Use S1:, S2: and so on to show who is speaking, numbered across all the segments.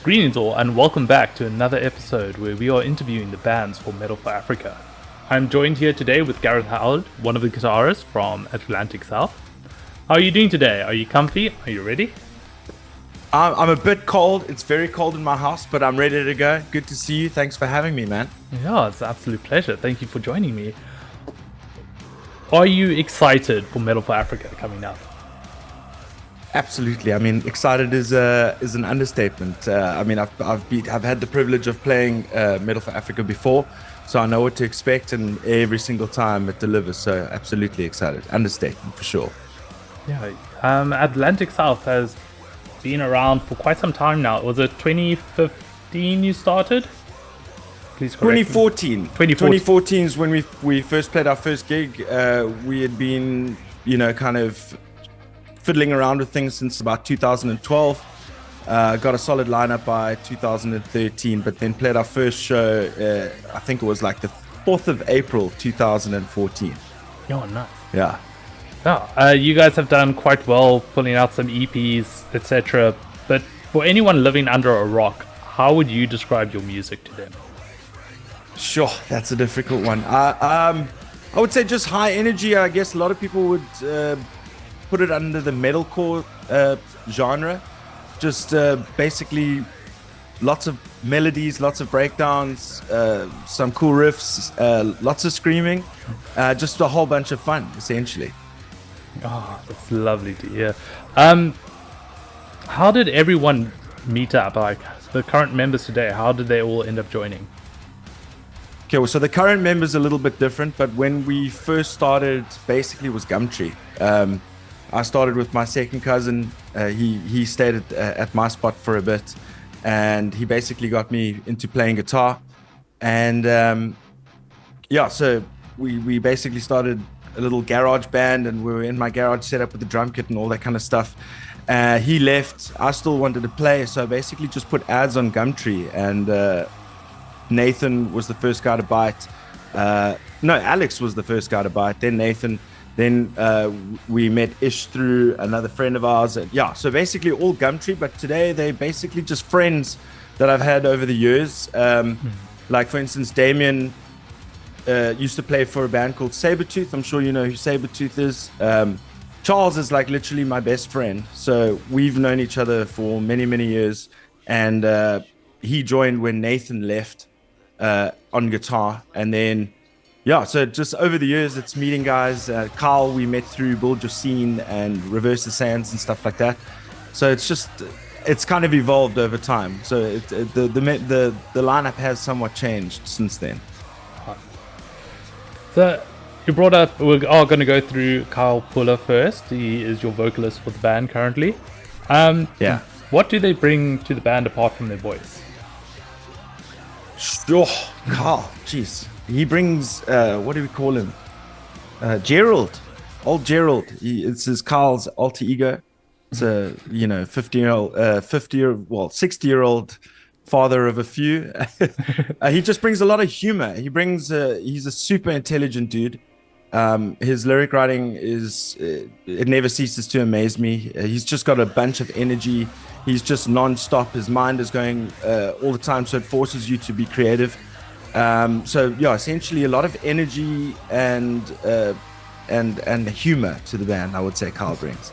S1: Greetings all and welcome back to another episode where we are interviewing the bands for Metal for Africa. I'm joined here today with Gareth Howard, one of the guitarists from Atlantic South. How are you doing today? Are you comfy? Are you ready?
S2: I'm a bit cold. It's very cold in my house, but I'm ready to go. Good to see you. Thanks for having me, man.
S1: Yeah, it's an absolute pleasure. Thank you for joining me. Are you excited for Metal for Africa coming up?
S2: Absolutely. I mean, excited is an understatement. I've had the privilege of playing Metal for Africa before, so I know what to expect, and every single time it delivers. So absolutely excited. Understatement for sure.
S1: Yeah, Atlantic South has been around for quite some time now. Was it 2015 you started? Please correct me.
S2: 2014. 2014 is when we first played our first gig. We had been, kind of fiddling around with things since about 2012. Got a solid lineup by 2013, but then played our first show, I think it was like the 4th of April 2014.
S1: Oh, nice.
S2: Yeah.
S1: Yeah, you guys have done quite well pulling out some EPs, etc. But for anyone living under a rock, how would you describe your music to them?
S2: Sure, that's a difficult one. I would say just high energy. I guess a lot of people would put it under the metalcore genre. Just basically lots of melodies, lots of breakdowns, some cool riffs, lots of screaming, just a whole bunch of fun, essentially.
S1: Oh, that's lovely to hear. How did everyone meet up? Like the current members today, how did they all end up joining?
S2: Okay, well, so the current members are a little bit different, but when we first started, basically it was Gumtree. I started with my second cousin. He stayed at my spot for a bit, and he basically got me into playing guitar. And so we basically started a little garage band, and we were in my garage set up with the drum kit and all that kind of stuff. He left. I still wanted to play, so I basically just put ads on Gumtree, and Nathan was the first guy to buy it. Alex was the first guy to buy it, then Nathan. Then we met Ish through another friend of ours. So basically all Gumtree, but today they're basically just friends that I've had over the years. Like, for instance, Damien used to play for a band called Sabretooth. I'm sure you know who Sabretooth is. Charles is like literally my best friend. So we've known each other for many, many years. And he joined when Nathan left on guitar. And then so just over the years, it's meeting guys. Carl, we met through Build Your Scene and Reverse the Sands and stuff like that. So it's kind of evolved over time. So the lineup has somewhat changed since then.
S1: So you brought up, we are going to go through Kyle Puller first. He is your vocalist for the band currently. What do they bring to the band apart from their voice?
S2: Sure, Carl, jeez. He brings, what do we call him? Gerald. Old Gerald. It's his Carl's alter ego. It's a, 60-year-old father of a few. He just brings a lot of humor. He's a super intelligent dude. His lyric writing it never ceases to amaze me. He's just got a bunch of energy. He's just non-stop. His mind is going all the time, so it forces you to be creative. Essentially a lot of energy and humor to the band, I would say Carl brings.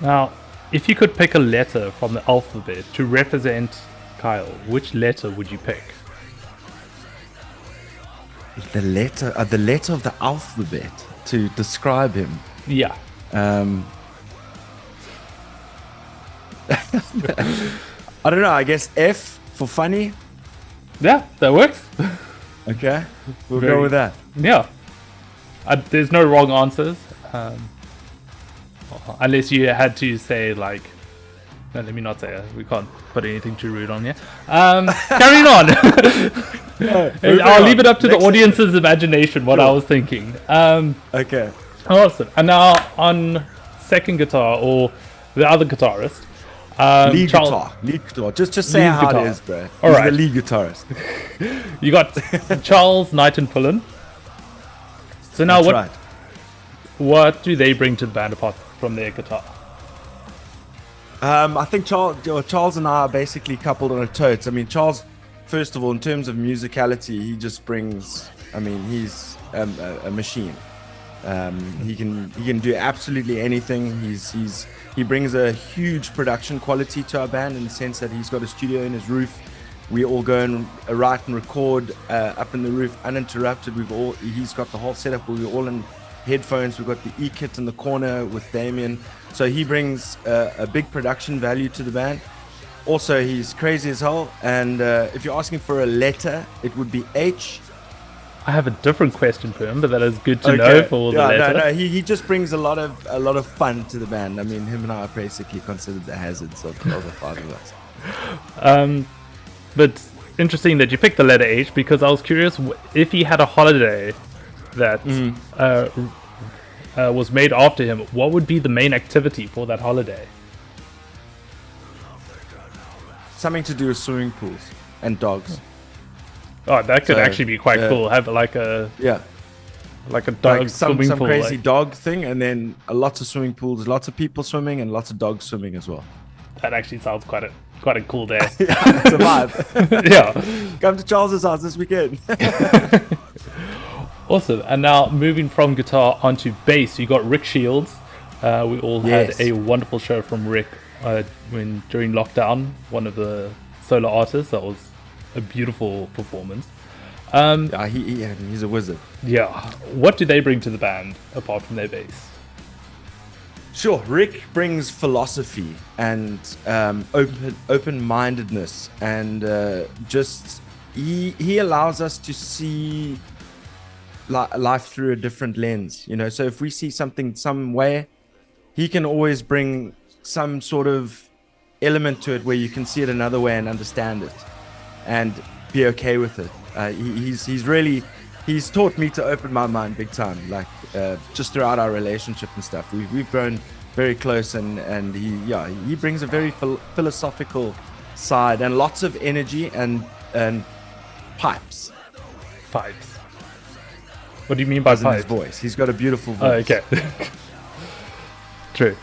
S1: Now, if you could pick a letter from the alphabet to represent Kyle, which letter would you pick?
S2: The letter of the alphabet to describe him.
S1: Yeah.
S2: I don't know, I guess F for funny.
S1: Yeah, that works.
S2: Okay, we'll go with that.
S1: Yeah. There's no wrong answers. Unless you had to say, like... No, let me not say it. We can't put anything too rude on here. Carrying on. I'll leave it up to the audience's imagination, what I was thinking.
S2: Okay.
S1: Awesome. And now on second guitar, or the other guitarist.
S2: Lead guitar. Just say
S1: lead
S2: how
S1: guitar.
S2: it is, bro.
S1: All
S2: He's
S1: right.
S2: the lead guitarist.
S1: You got Charles Knighton-Pullen. So now what do they bring to the band apart from their guitar?
S2: I think Charles and I are basically coupled on a totes. I mean, Charles, first of all, in terms of musicality, he just brings. I mean, he's a machine. He can do absolutely anything. He brings a huge production quality to our band in the sense that he's got a studio in his roof. We all go and write and record up in the roof uninterrupted. He's got the whole setup. We're all in headphones. We've got the E-kit in the corner with Damien. So he brings a big production value to the band. Also, he's crazy as hell. And if you're asking for a letter, it would be H.
S1: I have a different question for him, but that is good to know for the letter.
S2: No. He just brings a lot of fun to the band. I mean, him and I are basically considered the hazards of the five of us.
S1: But interesting that you picked the letter H, because I was curious if he had a holiday that was made after him, what would be the main activity for that holiday?
S2: Something to do with swimming pools and dogs.
S1: Oh, that could actually be quite cool. Have like a dog swimming
S2: some
S1: pool,
S2: crazy dog thing, and then lots of swimming pools, lots of people swimming, and lots of dogs swimming as well.
S1: That actually sounds quite a cool day.
S2: Yeah, it's a vibe.
S1: Yeah.
S2: Come to Charles's house this weekend.
S1: Awesome. And now moving from guitar onto bass, you got Rick Shields. We all had a wonderful show from Rick during lockdown. One of the solo artists. That was a beautiful performance.
S2: He's a wizard.
S1: Yeah. What do they bring to the band apart from their bass?
S2: Sure, Rick brings philosophy and open-mindedness, and just he allows us to see life through a different lens. So if we see something some way, he can always bring some sort of element to it where you can see it another way and understand it, and be okay with it. He's taught me to open my mind big time, like just throughout our relationship and stuff. We've grown very close, and he brings a very philosophical side and lots of energy and pipes.
S1: Pipes. What do you mean by pipes?
S2: His voice. He's got a beautiful voice.
S1: Oh, okay. True.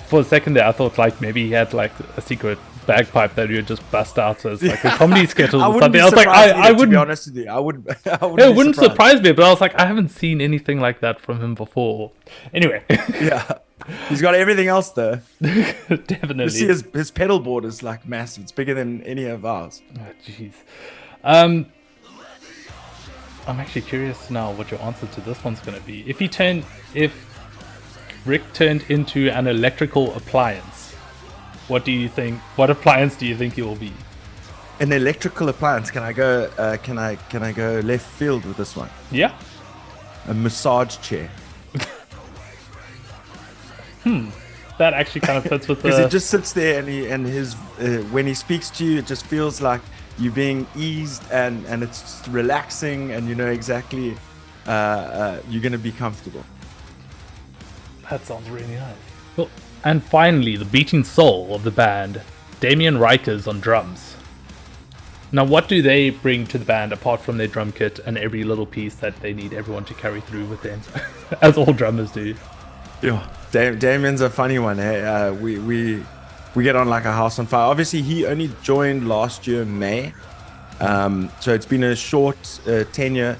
S1: For a second there, I thought like maybe he had like a secret bagpipe that you would just bust out as like a comedy sketch or something. I was like, I wouldn't.
S2: To be honest with you, I wouldn't.
S1: It wouldn't surprise me, but I was like, I haven't seen anything like that from him before. Anyway.
S2: Yeah, he's got everything else though.
S1: Definitely.
S2: You see, his pedal board is like massive. It's bigger than any of ours.
S1: Oh, jeez. I'm actually curious now what your answer to this one's going to be. If Rick turned into an electrical appliance, what appliance do you think he will be?
S2: An electrical appliance. Can I go? Can I go left field with this one?
S1: Yeah.
S2: A massage chair.
S1: That actually kind of fits with
S2: because he just sits there and his when he speaks to you, it just feels like you're being eased and it's just relaxing, and you know exactly you're gonna be comfortable.
S1: That sounds really nice. Well, and finally, the beating soul of the band, Damien Rikers on drums. Now, what do they bring to the band apart from their drum kit and every little piece that they need everyone to carry through with them, as all drummers do?
S2: Yeah, Damien's a funny one. Eh? We get on like a house on fire. Obviously, he only joined last year May, so it's been a short tenure.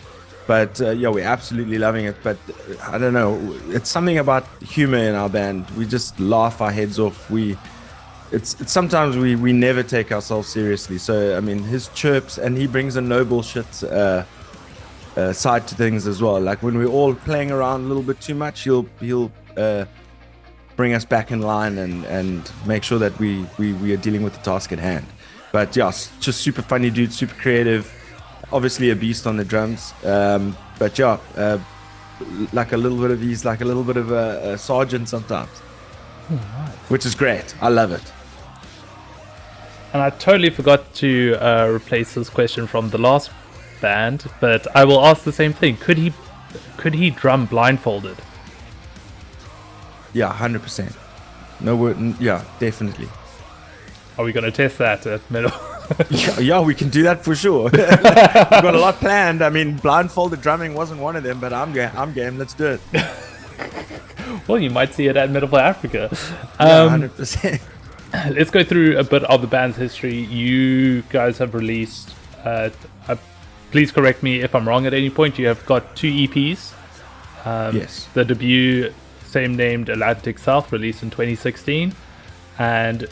S2: But yeah, we're absolutely loving it. But I don't know, it's something about humor in our band. We just laugh our heads off. It's sometimes we never take ourselves seriously. So I mean, his chirps, and he brings a no bullshit side to things as well. Like when we're all playing around a little bit too much, he'll bring us back in line and make sure that we are dealing with the task at hand. But yeah, just super funny dude, super creative. Obviously a beast on the drums, but yeah, like a little bit of a sergeant sometimes.
S1: Oh, nice.
S2: Which is great. I love it.
S1: And I totally forgot to replace this question from the last band, but I will ask the same thing. Could he drum blindfolded?
S2: Yeah, 100%. No word. Yeah, definitely.
S1: Are we going to test that at Metal?
S2: Yeah, we can do that for sure. We've got a lot planned. I mean, blindfolded drumming wasn't one of them, but I'm game. Let's do it.
S1: Well, you might see it at Metal for Africa.
S2: Yeah, 100%.
S1: Let's go through a bit of the band's history. You guys have released, please correct me if I'm wrong at any point, you have got 2 EPs.
S2: Yes.
S1: The debut, same named Atlantic South, released in 2016, and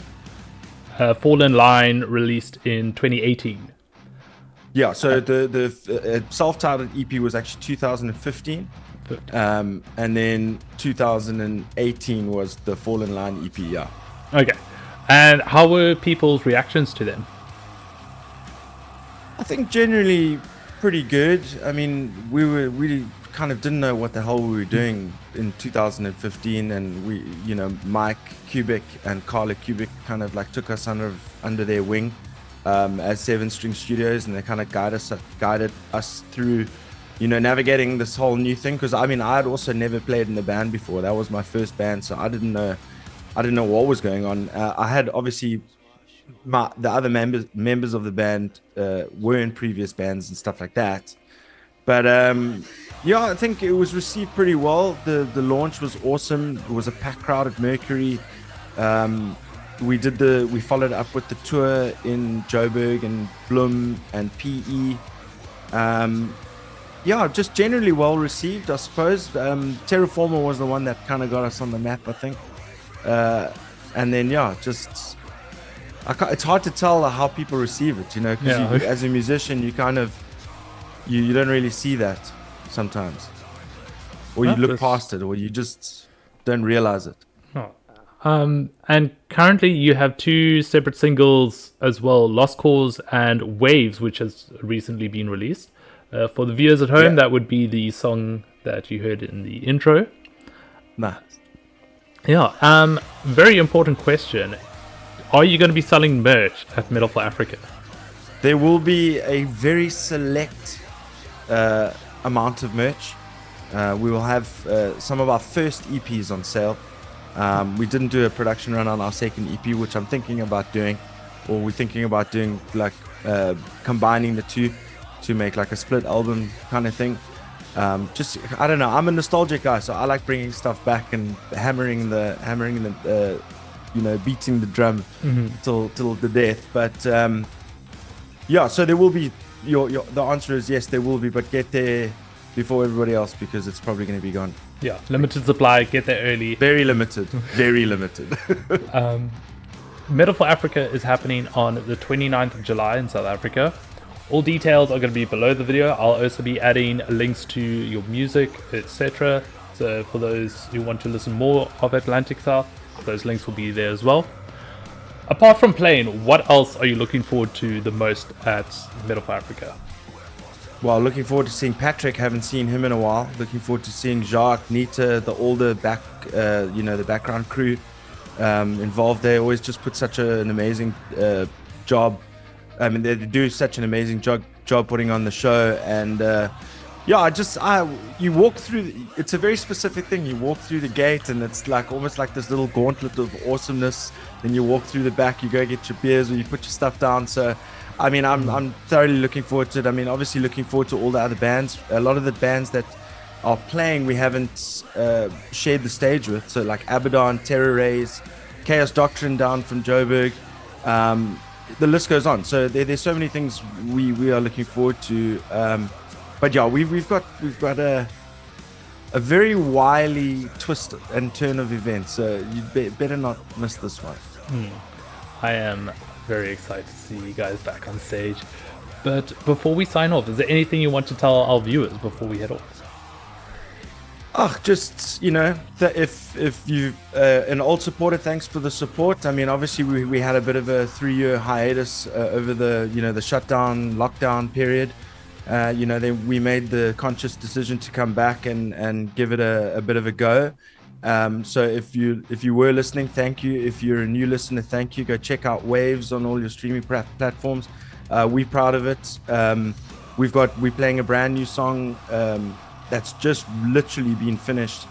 S1: Fall in Line, released in 2018.
S2: Yeah, so the self-titled EP was actually 2015. And then 2018 was the Fall in Line EP, yeah.
S1: Okay. And how were people's reactions to them?
S2: I think generally pretty good. I mean, we kind of didn't know what the hell we were doing in 2015, and we, Mike Kubik and Carla Kubik kind of like took us under their wing as 7 String Studios, and they kind of guided us through, navigating this whole new thing. Because I mean, I had also never played in a band before. That was my first band, so I didn't know what was going on. I had obviously the other members of the band were in previous bands and stuff like that. But yeah, I think it was received pretty well. The launch was awesome. It was a packed crowd at Mercury. We followed up with the tour in Joburg and Bloem and PE. Yeah, just generally well received, I suppose. Terraformer was the one that kind of got us on the map, I think. And then yeah, just it's hard to tell how people receive it, because as a musician, you kind of you don't really see that sometimes, or you look past it, or you just don't realize it.
S1: And currently you have 2 separate singles as well, Lost Cause and Waves, which has recently been released. For the viewers at home, that would be the song that you heard in the intro.
S2: Nah.
S1: Yeah. Very important question. Are you going to be selling merch at Metal for Africa?
S2: There will be a very select amount of merch. We will have some of our first EPs on sale. We didn't do a production run on our second EP, which I'm thinking about doing, or we're thinking about doing like combining the two to make like a split album kind of thing. Just I don't know. I'm a nostalgic guy, so I like bringing stuff back and hammering the beating the drum till the death. But yeah, so there will be. The answer is yes, there will be, but get there before everybody else because it's probably going to be gone.
S1: Yeah, limited supply. Get there early.
S2: Very limited. Very limited.
S1: Metal for Africa is happening on the 29th of July in South Africa. All details are going to be below the video. I'll also be adding links to your music, etc. So for those who want to listen more of Atlantic South, those links will be there as well. Apart from playing, what else are you looking forward to the most at Metal for Africa?
S2: Well, looking forward to seeing Patrick. Haven't seen him in a while. Looking forward to seeing Jacques, Nita, the background crew involved. They always just put such an amazing job. I mean, they do such an amazing job putting on the show. And you walk through. It's a very specific thing. You walk through the gate, and it's like almost like this little gauntlet of awesomeness. Then you walk through the back. You go get your beers, or you put your stuff down. So. I mean, I'm thoroughly looking forward to it. I mean, obviously looking forward to all the other bands. A lot of the bands that are playing, we haven't shared the stage with. So like Abaddon, Terror Rays, Chaos Doctrine down from Joburg. The list goes on. So there's so many things we are looking forward to. But yeah, we've got a very wily twist and turn of events. So you better not miss this one.
S1: I am very excited to see you guys back on stage. But before we sign off, is there anything you want to tell our viewers before we head off?
S2: Just that if you an old supporter, thanks for the support. I mean, obviously we had a bit of a 3-year hiatus over the shutdown lockdown period. Then we made the conscious decision to come back and give it a bit of a go. So if you were listening, thank you. If you're a new listener, thank you. Go check out Waves on all your streaming platforms. We're proud of it. We're playing a brand new song that's just literally been finished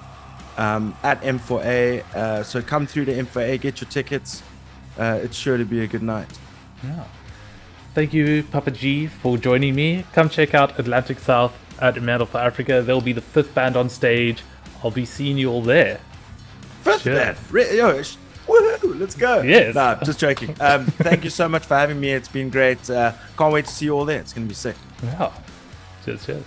S2: at M4A. So come through to M4A, get your tickets. It's sure to be a good night.
S1: Yeah. Thank you, Papa G, for joining me. Come check out Atlantic South at Metal for Africa. They'll be the 5th band on stage. I'll be seeing you all there.
S2: Fifth
S1: Cheers.
S2: band. Woohoo, let's go.
S1: Yes.
S2: Nah, just joking. Thank you so much for having me. It's been great. Can't wait to see you all there. It's going to be sick.
S1: Yeah. Cheers.